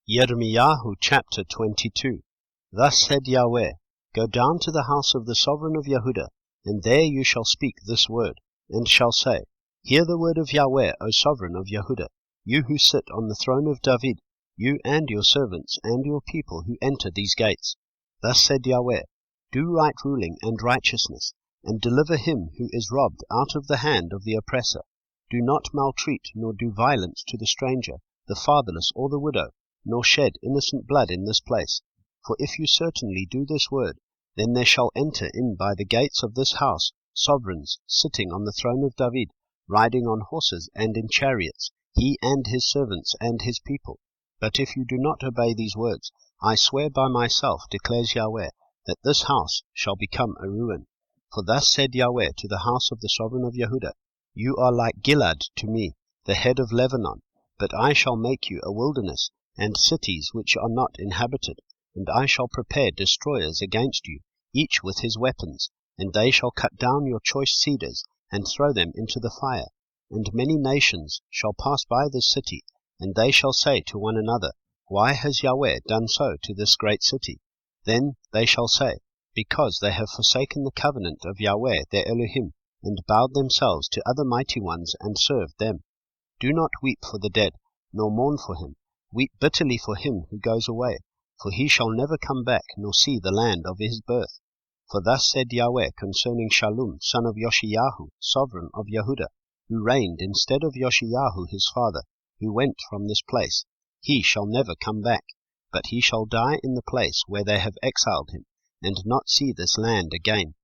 Yirmeyahu chapter 22. Thus said Yahweh, Go down to the house of the sovereign of Yehuda, and there you shall speak this word, and shall say, Hear the word of Yahweh, O sovereign of Yehuda, you who sit on the throne of David, you and your servants and your people who enter these gates. Thus said Yahweh, Do right ruling and righteousness, and deliver him who is robbed out of the hand of the oppressor. Do not maltreat nor do violence to the stranger, the fatherless or the widow, nor shed innocent blood in this place. For if you certainly do this word, then there shall enter in by the gates of this house sovereigns sitting on the throne of David, riding on horses and in chariots, he and his servants and his people. But if you do not obey these words, I swear by myself, declares Yahweh, that this house shall become a ruin. For thus said Yahweh to the house of the sovereign of Yehuda, You are like Gilad to me, the head of Lebanon, but I shall make you a wilderness, and cities which are not inhabited, and I shall prepare destroyers against you, each with his weapons, and they shall cut down your choice cedars, and throw them into the fire. And many nations shall pass by this city, and they shall say to one another, Why has Yahweh done so to this great city? Then they shall say, Because they have forsaken the covenant of Yahweh their Elohim, and bowed themselves to other mighty ones, and served them. Do not weep for the dead, nor mourn for him. Weep bitterly for him who goes away, for he shall never come back, nor see the land of his birth. For thus said Yahweh concerning Shalom, son of Yoshiyahu, sovereign of Yehuda, who reigned instead of Yoshiyahu his father, who went from this place. He shall never come back, but he shall die in the place where they have exiled him, and not see this land again.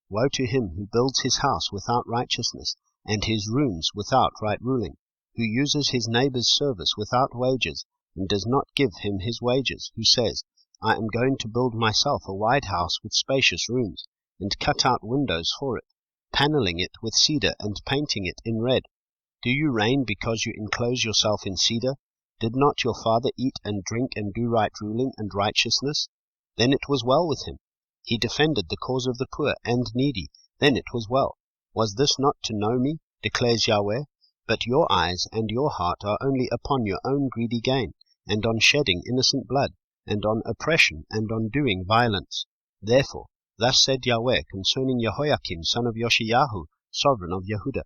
Woe to him who builds his house without righteousness, and his rooms without right ruling, who uses his neighbor's service without wages, and does not give him his wages, who says, I am going to build myself a wide house with spacious rooms, and cut out windows for it, paneling it with cedar and painting it in red. Do you reign because you enclose yourself in cedar? Did not your father eat and drink and do right ruling and righteousness? Then it was well with him. He defended the cause of the poor and needy. Then it was well. Was this not to know me, declares Yahweh? But your eyes and your heart are only upon your own greedy gain, and on shedding innocent blood, and on oppression, and on doing violence. Therefore, thus said Yahweh concerning Jehoiakim son of Yoshiyahu, sovereign of Yehuda,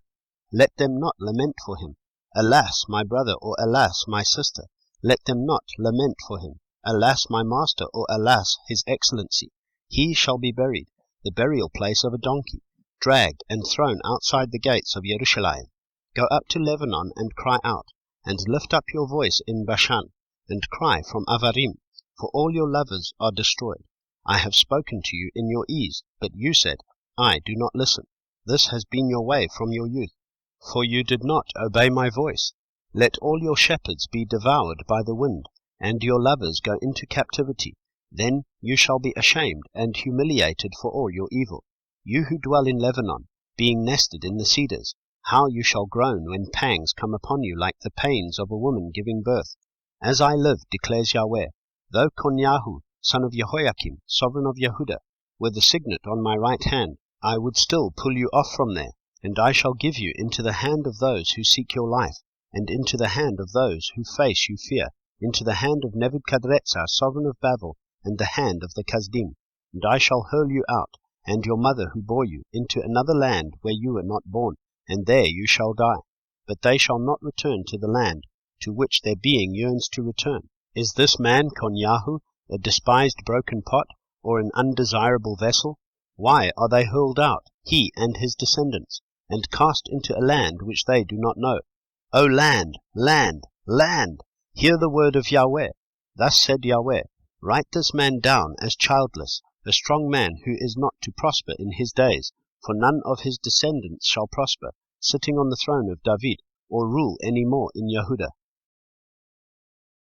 Let them not lament for him. Alas, my brother, or alas, my sister, let them not lament for him. Alas, my master, or alas, his excellency. He shall be buried, the burial place of a donkey, dragged and thrown outside the gates of Jerusalem. Go up to Lebanon and cry out, and lift up your voice in Bashan, and cry from Avarim, for all your lovers are destroyed. I have spoken to you in your ease, but you said, I do not listen. This has been your way from your youth, for you did not obey my voice. Let all your shepherds be devoured by the wind, and your lovers go into captivity. Then you shall be ashamed and humiliated for all your evil. You who dwell in Lebanon, being nested in the cedars, how you shall groan when pangs come upon you like the pains of a woman giving birth. As I live, declares Yahweh, though Konyahu, son of Jehoiakim, sovereign of Yehuda, were the signet on my right hand, I would still pull you off from there, and I shall give you into the hand of those who seek your life, and into the hand of those who face you fear, into the hand of Nebuchadrezzar, sovereign of Babel, and the hand of the Kasdim. And I shall hurl you out, and your mother who bore you, into another land where you were not born, and there you shall die. But they shall not return to the land to which their being yearns to return. Is this man Konyahu a despised broken pot, or an undesirable vessel? Why are they hurled out, he and his descendants, and cast into a land which they do not know? O land, land, land, hear the word of Yahweh. Thus said Yahweh, Write this man down as childless, a strong man who is not to prosper in his days, for none of his descendants shall prosper, sitting on the throne of David, or rule any more in Yehuda.